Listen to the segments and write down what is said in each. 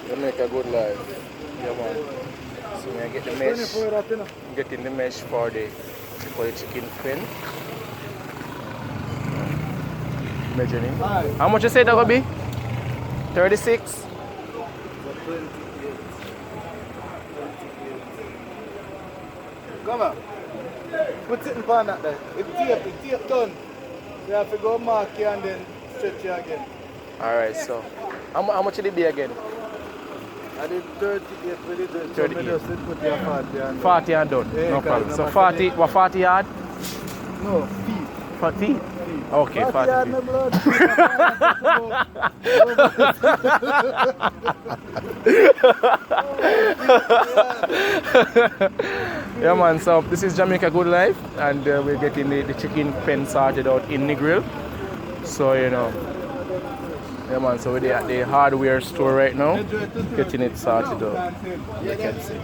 Jamaica Good Life. Yeah, man. So I get the mesh. Getting the mesh for the chicken pen. Measuring. How much you say that will be? 36? Come on. Put it in pan that there. It tape done. You have to go mark here and then stretch here again. Alright, so how much will it be again? I did 38 with it. 38. So just put your 40 and 40 and done. Yeah, no problem. So 40, what 40 yard? No, feet. 40? Okay, 40 yard, feet. no blood. Yeah, man, so this is Jamaica Good Life, and we're getting the chicken pen sorted out in Negril. So, you know, yeah, man, so we're at the hardware store right now, getting it sorted out. You can see.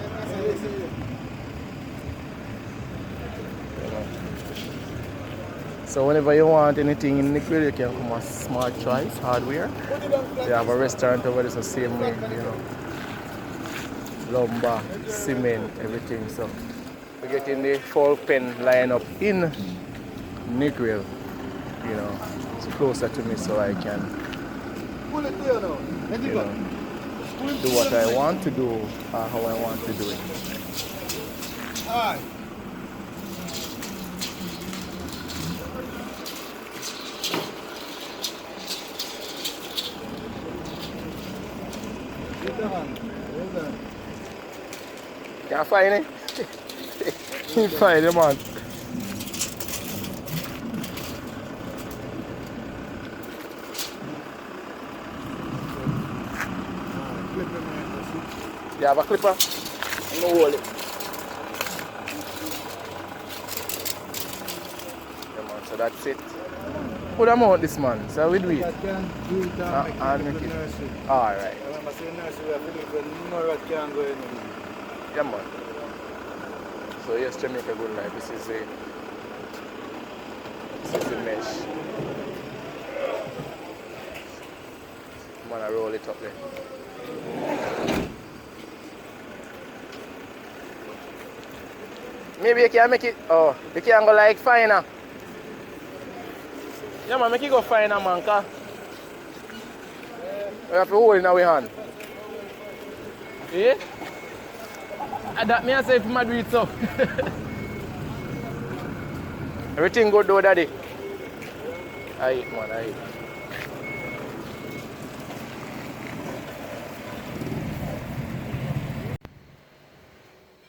So whenever you want anything in Negril, you can come a Smart Choice Hardware. They have a restaurant over there, so same way, you know. Lumber, cement, everything. So we're getting the full pen lineup in Negril. You know, it's closer to me so I can, you know, do what I want to do or how I want to do it. Can't find it? You find it, man. You have a clipper? I'm gonna hold it. Yeah, man, so that's it. Put them out this man, so we do it. And make it. Alright. Yeah, man. So yes, Jamaica Good Life. This is the mesh. I'm gonna roll it up there. Maybe you can make it. Oh, you can go like finer. Yeah, man, make it go finer, man. Cause we have to hold it in our hand. Yeah? That me I say if I do it so. Everything good though, daddy. I eat, man, I eat.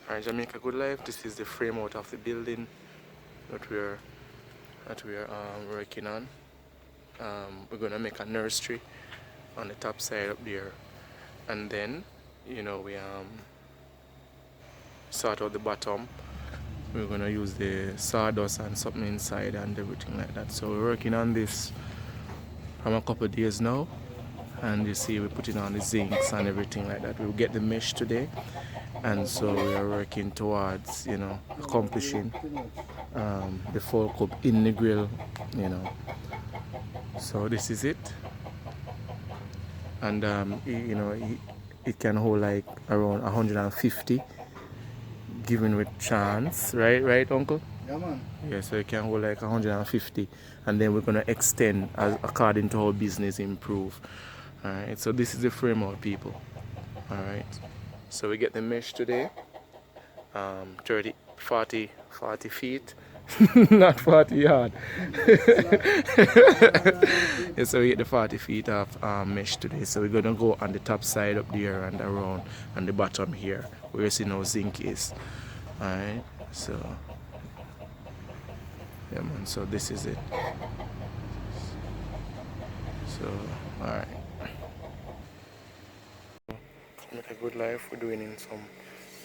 Alright, Jamaica Good Life. This is the frame out of the building that we're working on. We're gonna make a nursery on the top side up there, and then, you know, we sort out the bottom. We're gonna use the sawdust and something inside and everything like that. So we're working on this from a couple of days now, and you see we're putting on the zincs and everything like that. We'll get the mesh today, and so we are working towards, you know, accomplishing the full Coop in the grill, you know. So this is it, and you know, it can hold like around 150 given with chance, right uncle? Yeah, man. Yeah, so it can hold like 150, and then we're gonna extend according to how business improve. Alright, so this is the framework, people. Alright, so we get the mesh today, 40 feet. Not 40 yard. Yeah, so we get the 40 feet of mesh today. So we're gonna go on the top side up there and around, and the bottom here where you see no zinc is. Alright, so yeah, man, so this is it. So alright, make a good life. We're doing some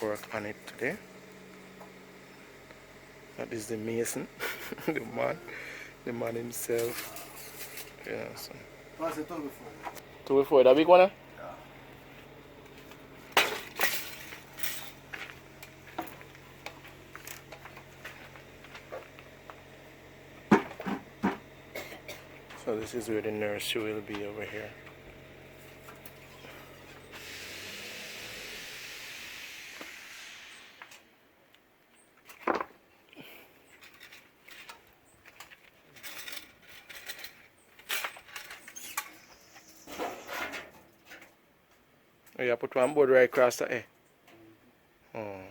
work on it today. That is the mason, the man himself. Yeah, so. Pass it 2 before that big one? Yeah. So this is where the nursery will be over here. Oh, you put one board right across the air. Oh.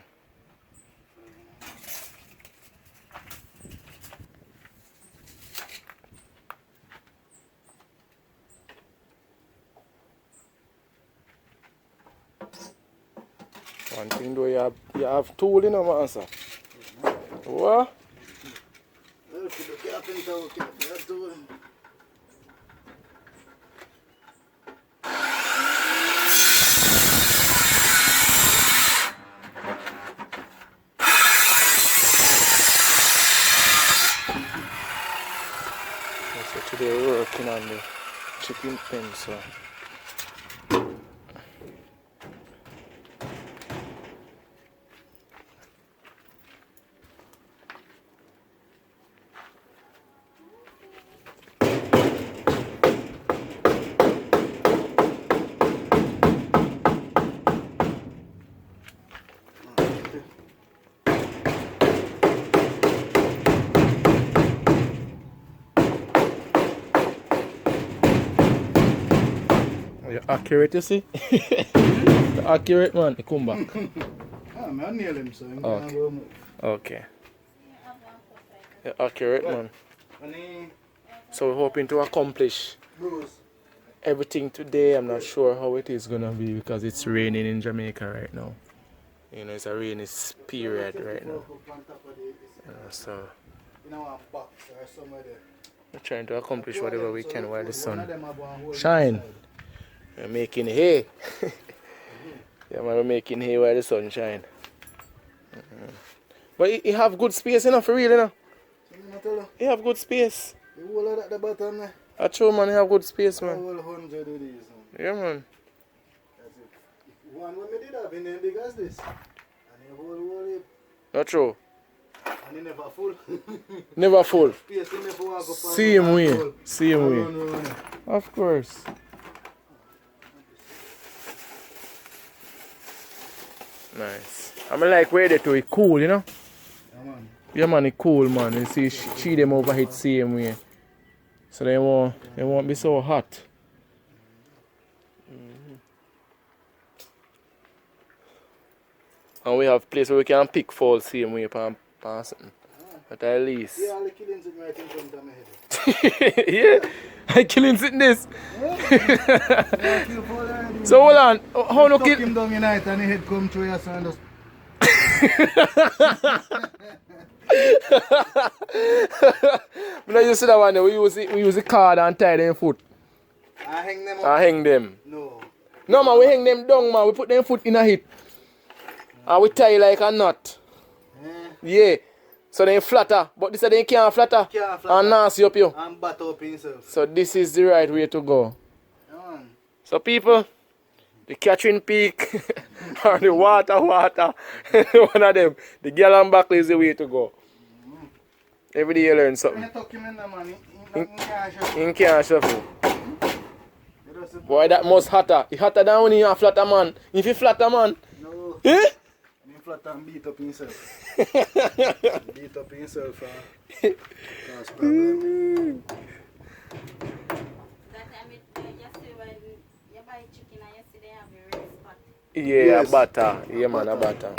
One thing though, you have tool in my answer. What? So today we're working on the chicken pen, so. You're accurate, you see? You're accurate, man. You come back. I nail him, so okay. Okay. You're accurate, man. So we're hoping to accomplish everything today. I'm not sure how it is gonna be because it's raining in Jamaica right now. You know, it's a rainy period right now. So we're trying to accomplish whatever we can while the sun shine. We're making hay. Yeah, man, we're making hay while the sun shine. But you have good space enough for real, you know? You have good space. You hold at the bottom there. I true, man, you have good space, man. All 100 of these. Yeah, man. That's it. One when we did have in there big as this. And you hold it. Not true. And it never full. Never full. Space you never walk up Same way. Same way. Of course. Nice. I mean, like where they do it cool, you know? Yeah, man. Yeah, man, it cool, man. You see, she them over here same way. So they won't be so hot. And we have place where we can pick fall same way for something. But at least. Yeah, all the killings in right in front of my head. Yeah, I killing in this. Yeah. So hold on, how no kill him down in night and the head come through your son just. No, you see that one there, we use the card and tie them foot. I hang them up. I hang them. No. No man, we hang them down, man. We put them foot in a hip. And we tie like a knot. Yeah. So they flatter. But this they can't flatter. Can't flatter. And nasty up you. And bat up himself. So this is the right way to go. Yeah. So people, the catching peak or the water, one of them, the gallon buckle is the way to go. Every day you learn something. You can't shuffle. Boy, that most hotter. It's hotter than when you are flatter man. If you flatter man. No. Eh? He flatter and beat up himself. Beat up himself. That's problem. Yeah, Yes. a butter. Yeah, man, a butter.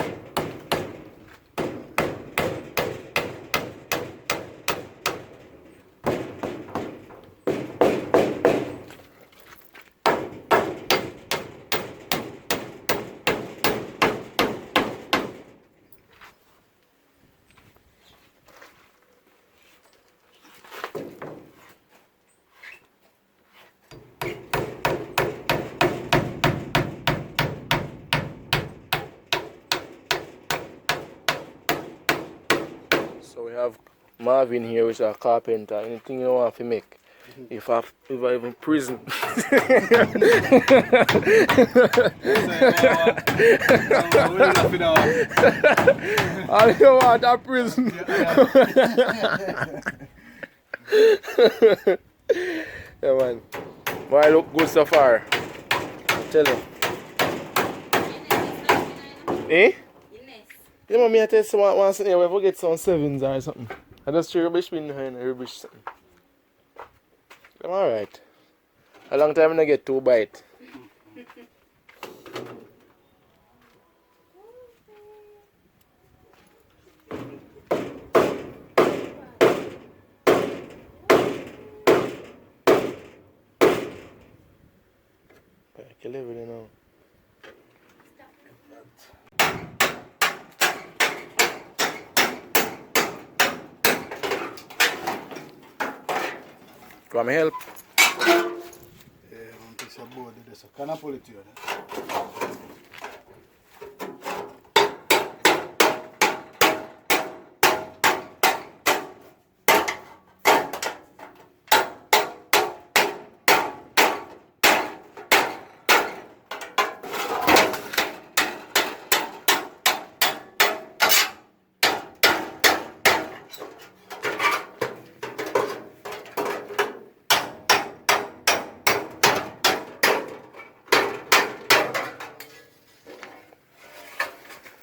So we have Marvin here, which is a carpenter. Anything you want to make. If I even prison. All you want a prison. Yeah, man. But I look good so far. Tell you. Eh? Yeah, man, I tell you once in here, we forget some sevens or something. I just threw rubbish bin behind and rubbish something. I'm alright. A long time I get 2 bites. 11, you know. You want me help? Yeah, one piece of board there, so can I pull it to you?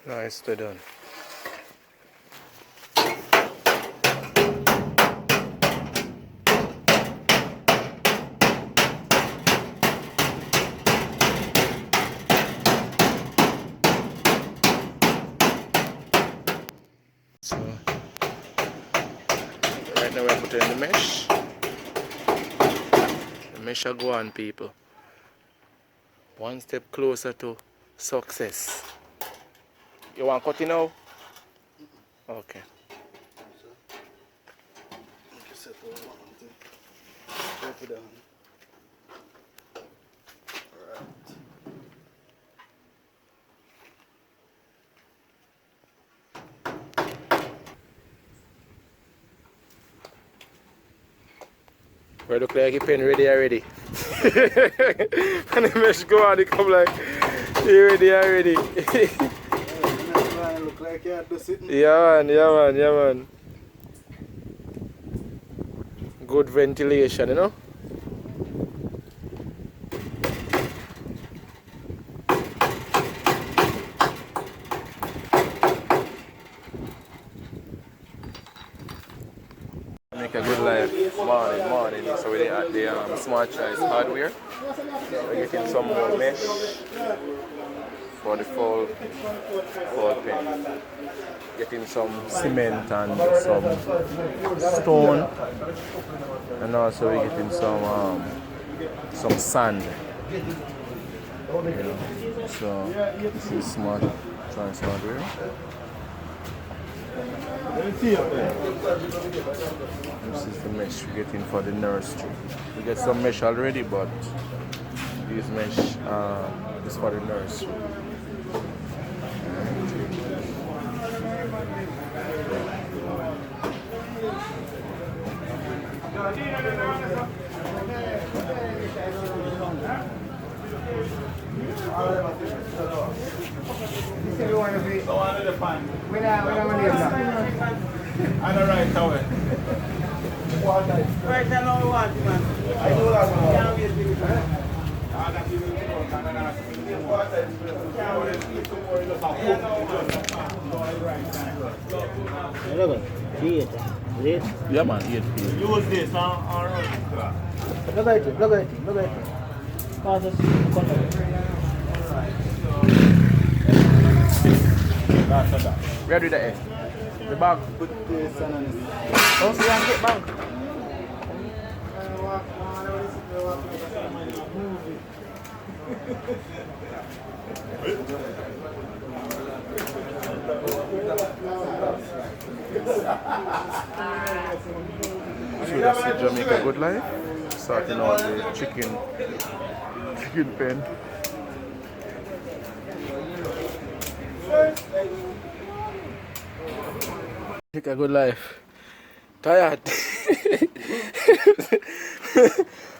Nicely done. So right now we're putting in the mesh. The mesh will go on, people. One step closer to success. You want cutting now? Okay. We look like a pen ready already. And the mesh go on, they come like, you ready already. Look like you had to sit. Yeah man. Good ventilation, you know? Jamaica Good Life, morning. So we're at the Smart Choice Hardware. We're getting some more mesh for the fall pen. Getting some cement and some stone, and also we're getting some sand. You know. So this is Smart Choice Hardware. This is the mesh we're getting for the nursery. We get some mesh already, but this mesh is for the nursery. And the right towel. Right now we want, man. I know that one. Yeah man, 8 feet. Use this on road. Look at it. Pass us. Where do that? The bag. Put this on this. Oh, so you can get bag. So that's the Jamaica Good Life. Starting out the chicken pen. Jamaica Good Life. Tired.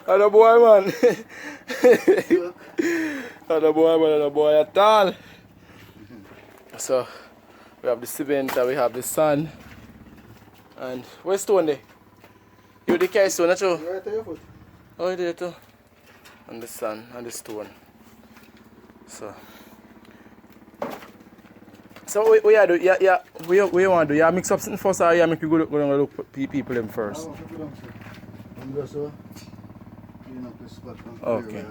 Other boy man. Other boy at all. So we have the cement, we have the sand. And where's stone there? You the carry stone, not you? Right to your foot. Oh, there too. And the sand and the stone. So what you do? Yeah. What you want to do? You mix up something first, or you make you go look for people them first? I'm just clean up this spot. Okay.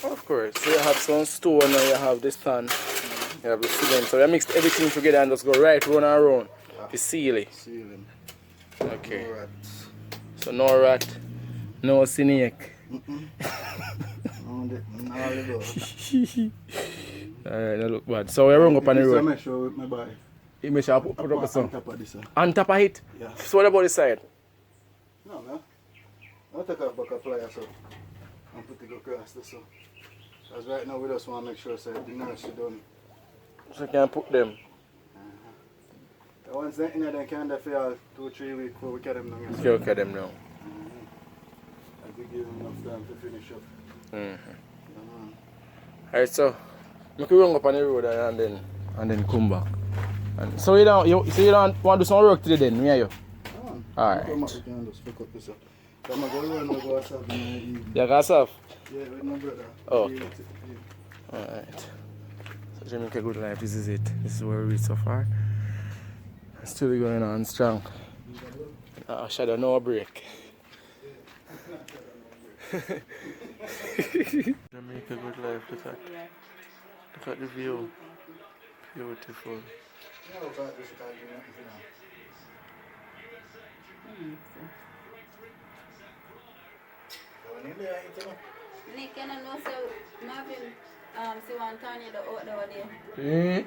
Of course. So you have some stone and you have the stand. You have the cement. So you mix everything together and just go right round and round. To seal it. Sealing. Okay. No rats. So no rat, no snake. Alright, that look bad. So we run up on the road. Make sure with my body. You make sure I put up the sun. On top of this. On top of it? Yeah. So what about the side? No, man. I'll take a bucket pliers so and put it across this. So. Because right now we just want to make sure so the nursery done. So you can put them. Once they're in there, they can for 2-3 weeks before we get them down. Okay, okay, them now. I think give them enough time to finish up. Alright, so make we run up on the road and then come back. And so you don't want to do some work today then, me and you? Alright. Come up, we can just pick up this up. I'm going to go run over ourselves in the evening. You got yourself? Yeah, with my brother. Oh. Alright. So Jamaica Good Life, this is it. This is where we reach so far. Still going on strong. Shadow, no break. Jamaica Good Life, look at the view. Beautiful. Nick, can I know so Marvin see one tornado out there?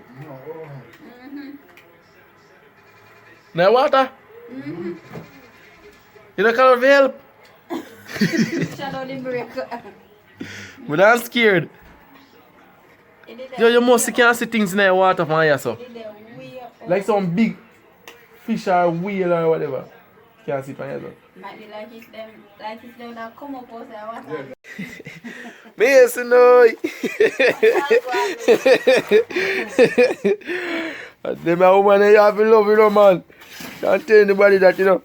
No water? You don't call for help? Shadow the break. But I'm scared. Yo, you must can't see things in the water from here, so. Like some big fish or whale or whatever. Can't see it from here, so. Might be like it's them that come up out there water. Yes, no. Them a woman they have to love, you know, man. Can't tell anybody that, you know.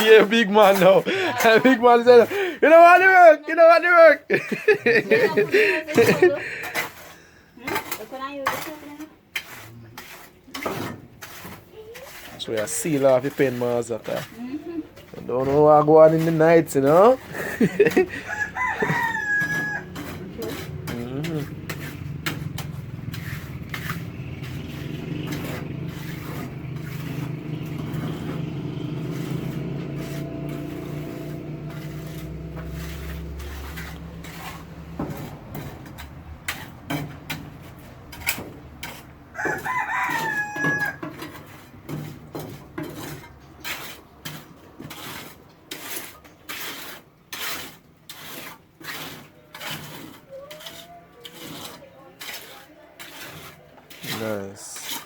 Yeah, big man now. Big man said, you know what the work, you know what the work. So we are seal off the pen master. I don't know what go on in the nights, you know. Nice.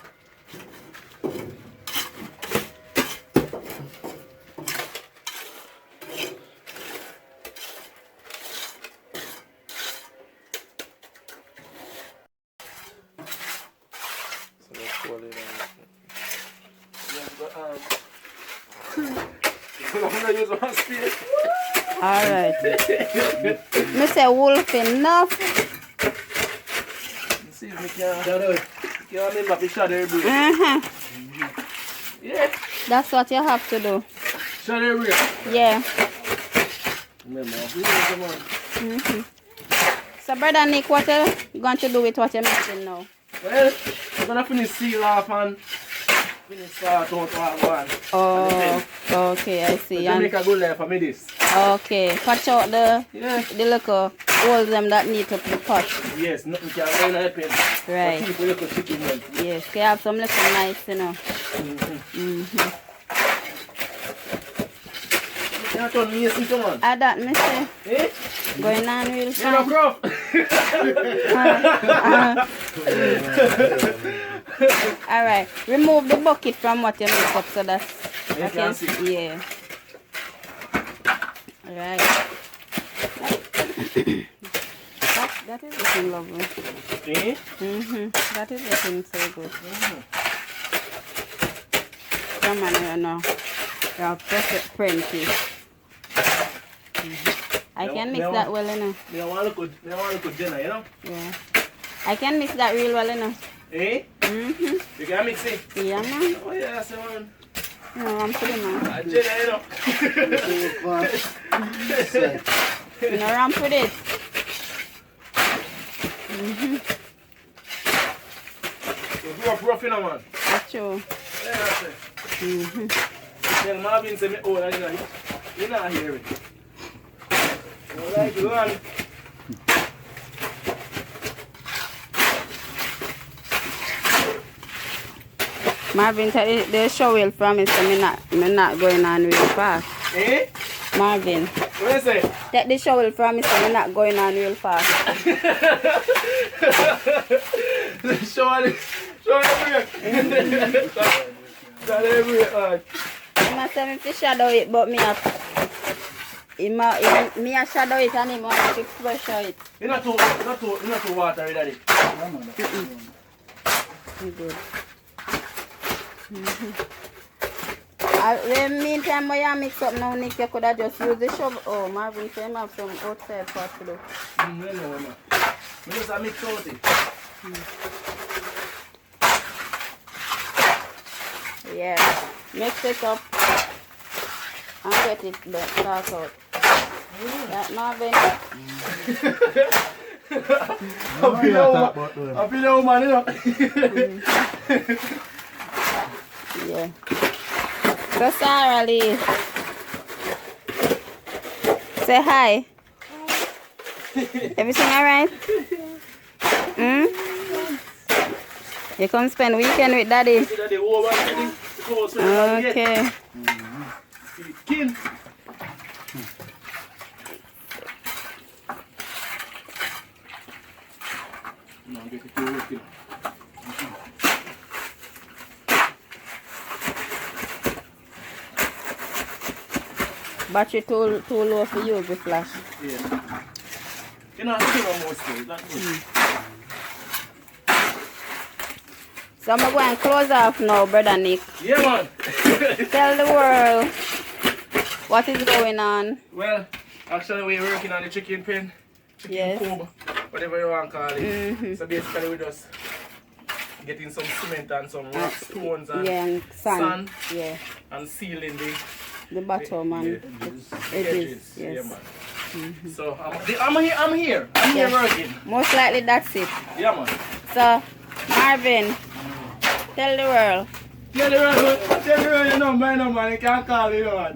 So let's pull it out. Alright. Mr. Wolf enough. See if we can. You remember to shadow your break. Yeah. That's what you have to do. Shadow your break. Yeah. Remember, So brother Nick, what are you going to do with what you're mixing now? well, I'm gonna finish seal off and finish start out one. Oh, okay, I see. So make a good life for me this. Okay, patch out the little holes them that need to be patched. Yes, nothing can go in a pen. Right. But keep a little chicken one. Yes, they have some little nice, you know. You can't turn me into man. That, mister. Eh? Going on real You fine. know, Croft. Alright, remove the bucket from what you mix up so that You can see. Yeah. Alright. That is looking lovely. Eh? That is looking so good. Come on, you know. You have perfect plenty. I can mix that well, you know. They want to look good dinner, you know? Yeah. I can mix that real well, you know. Eh? You can mix it? Yeah, man. Oh, yeah, that's the one. No, I'm putting on. I did it, You know, ramp with it. You grew up rough, you know, man. That's true. Yeah, that's it. Tell Marvin say me old and you're not hearing. You like it, man. Marvin, tell the show will promise me not going on real fast. Eh? Marvin. What you say? Take the show will promise me not going on real fast. Show it break. That break, man. He must have me to shadow it, but me a shadow it and him want to pressure it. You're not too watery, daddy. You good. In the meantime, when you mix up now, Nick, you could have just used the shovel. Oh, Marvin, so you have some outside part to do. No, man. I just mix out it. Yeah, mix it up and get it start out. That Marvin. I feel the woman, you know. Yeah. So Sarah Lee. Say hi. Everything alright? You come spend weekend with daddy? Okay. King. No, get it to work. Battery too low for you to flash. Yeah. You know, still more still. That's good. So I'm going to close off now, brother Nick. Yeah, man. Tell the world what is going on. Well, actually we're working on the chicken pen. Yes. Coop, whatever you want to call it. So basically we just getting some cement and some rock stones and, and sand. Yeah. And sealing the bottom and the edges. Yes. Yeah, man. So I'm here working. Most likely that's it. Yeah, man. So Marvin, tell the world. Tell the world your number, man. You can't call it, man.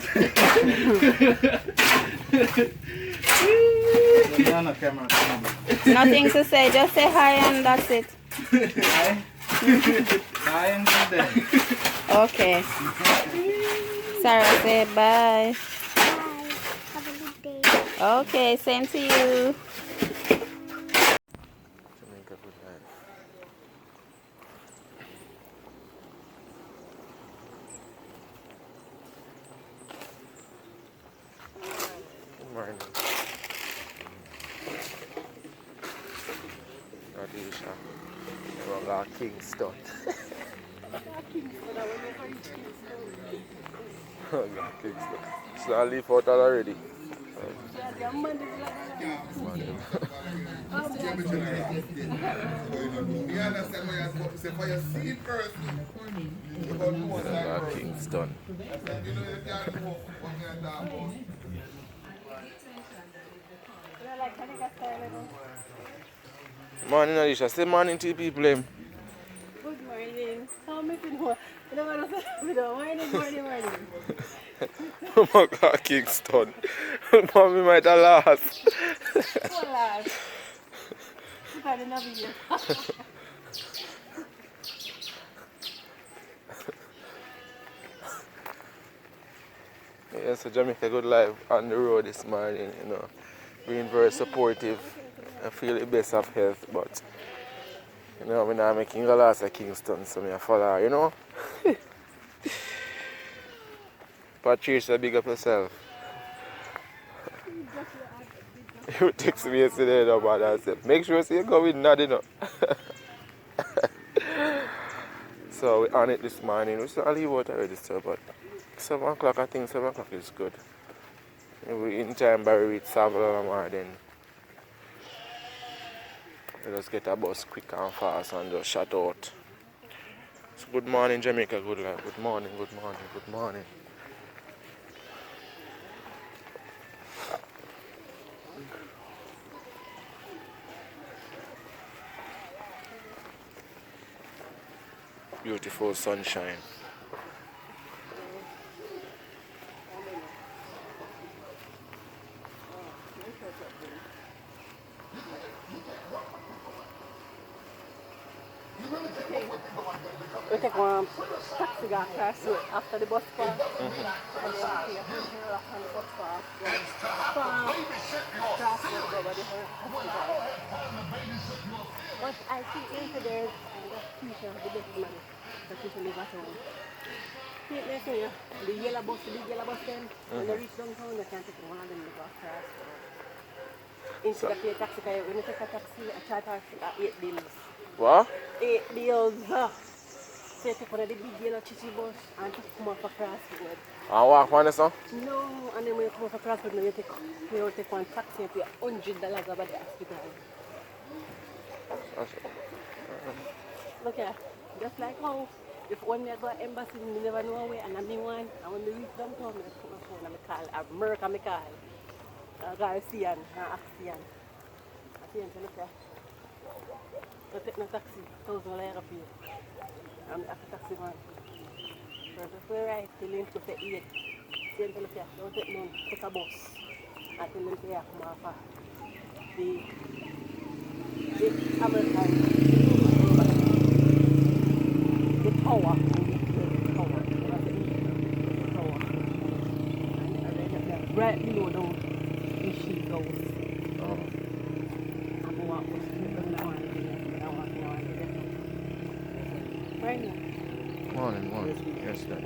Nothing to say, just say hi and that's it. Hi. Hi and good day. Okay. Sarah, say bye. Bye. Have a good day. Okay, same to you. Jamaica Good Life. Good morning. Nadisha. We got Kingston. Kingston. She's not leave out already. Kingston. Morning, Nadisha. Say morning to people. Good morning. How am I doing? Morning. Oh my God, Kingston. Mommy might have lost. Yeah, so Jamaica Good Life on the road this morning, you know. Being very supportive. I feel the best of health, but you know, I'm not making a loss at Kingston, so I follow her, you know. Patricia, big up yourself. You text me yesterday about that. I said, make sure you go with Nadie, you know. So we on it this morning. We still leave out already, sir, but 7 o'clock, I think 7 o'clock is good. We in time by we reach Savannah, then we just get a bus quick and fast and just shut out. So good morning, Jamaica Good Life. Good morning, good morning, good morning. Beautiful sunshine. We take one taxi got across it after the bus park. And then we take a hill up on the bus park. From across the go over the hill. But I think into there and the teacher, the best man, the teacher live at home. See, they say the yellow bus then, when they reach downtown, they can take one of them to go across. Instead of pay a taxi, when you take a taxi, I charge taxi at 8 bills. What? 8 bills. So you take one of the big yellow chichi bus and just come off across the road. And walk on this, huh? No, and then when you come off across the road, you take one taxi and pay $100 over the hospital. Look here, just like how if when you go to embassy, you never know where, and I'm one, and when they reach downtown, I come on phone and I call, America, I call. Garcian, Axian. Axian, so look here. So take no taxi, $1,000 for you. I'm the taxi man. So just go right till you to pay 8. See, look here, don't take none, take a bus. Until you pay come off the American, the tower, and right below down the sheep house. I'm walking with people now and then. I'm walking now and then. Right now. Morning, morning. Yes, sir.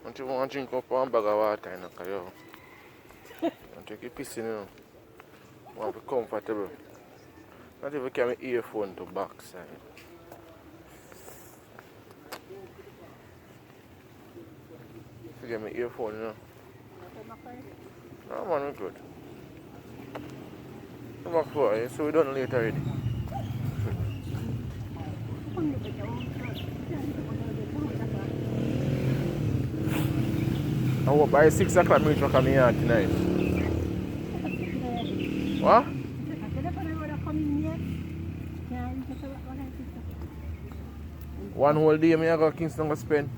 Don't you want to drink up one bag of water, you know, because you take a piss in, you know. Want to be comfortable. Not even carry my earphone to backside. Forget my earphone, you know. No, man, we're good. Come back for you, so we're done later already. I hope by 6 o'clock we will come here tonight. What? One whole day I go to Kingston to spend.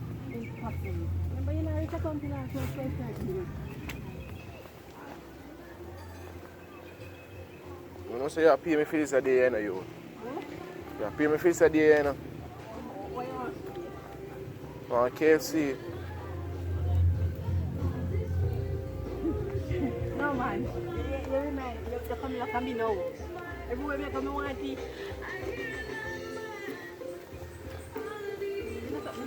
You know, so you pay me for this a day, you know, you. You pay me for this a day, you know. On KFC. No, man. You remind me, you come look at me now. Everywhere I come, I want to eat.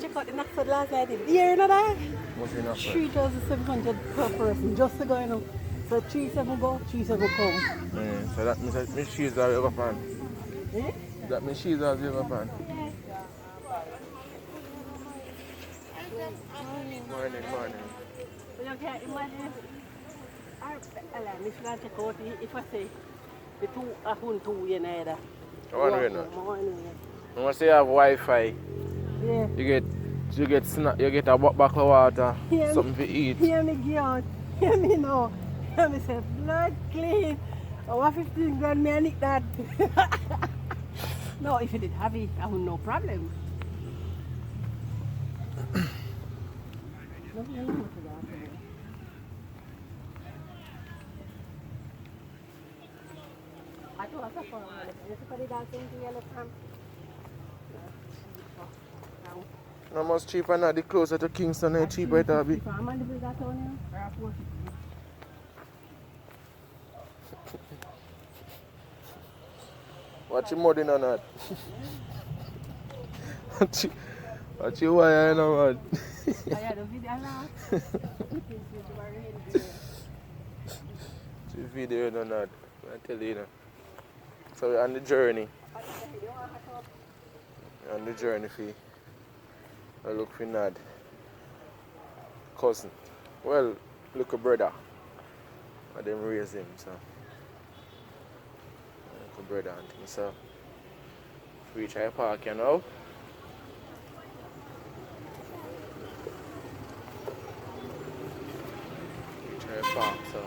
Check out the Knoxford last night. Dear, you know that? What's in Knoxford? 3,700 per person, just to go, you know. So 3,700 go, 3,700 come. Yeah, so that means she's a river pan. Eh? That means she's a river pan. Morning, morning. So you can imagine, if I check out, if I say, the two, I want two, you know, that. One way now. Once you have Wi-Fi, yeah. you get a bucket of water, something to eat. Hear me, girl. Hear me now. Hear me say, blood clean. I want 15 grand, me I need that. No, if you did have it, I would no problem. I do have a phone. No much cheaper now, the closer to Kingston, the cheaper it will be. Watch your mud in on that. Watch your wire in on man. The video in on that. I tell you, you know. So we're on the journey. We're on the journey for I look for Nad. cousin. Well, little brother. But them raise him, so. Little brother and things, so. We try to park you now. We try to park, so.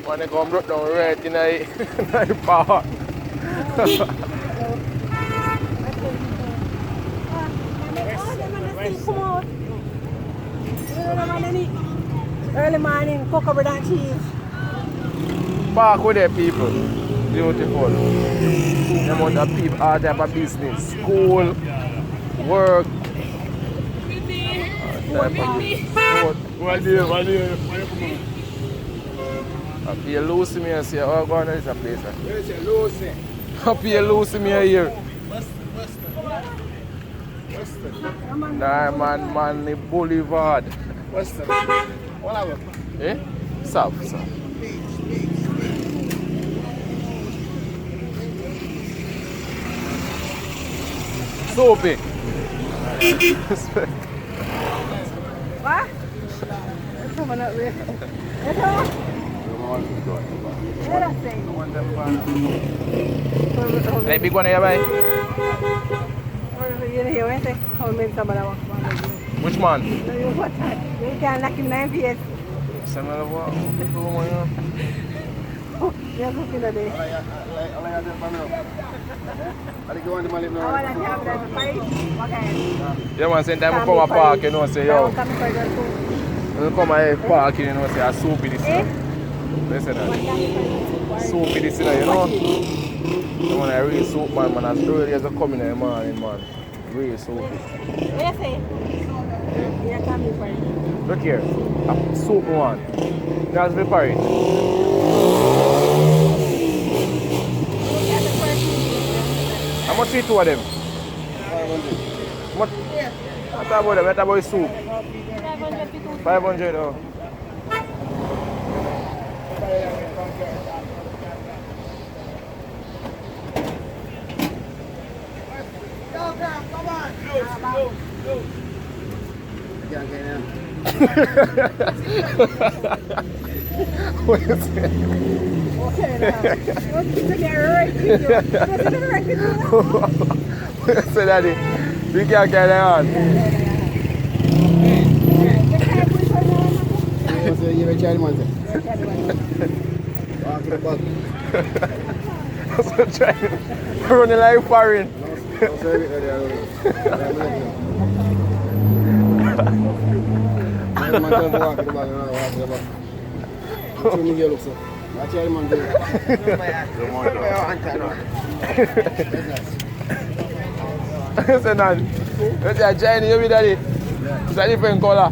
When they come broke down right in the park. Early morning, cocoa bread and cheese. Park with the people. Beautiful. The amount of people, all type of business, school, work. What do you Up here Lucy me and say, oh God, there is a place. Where's your Lucy? Up here Lucy me here. Man, the Boulevard. Western. What are we? Eh? South. Soapy. What? Someone up there. Hey, big one here, bye. Which man? You can't knock him 9 feet. Similar one. Yes, looking at it. Yeah, man, same time I come a park, you know, say, yo. When you come a park, you know, say, I soapy this, you know. Listen, soapy this, you know. The man, I really soap, man, as early as I come in the morning, man. Really soapy. Yes, yeah, coming for it. Look here, a soap one. That's the parrot. How much is two of them? 500. What? What about them? What about soup? 500, oh. Come on. Go. Can't get in. What is it? Okay, now. What is it, Daddy? We can't carry on. You're a child, man. Walk in the back. That's what I'm trying. Running like foreign. Listen, man. Let's say Chinese, you daddy. It's a different color.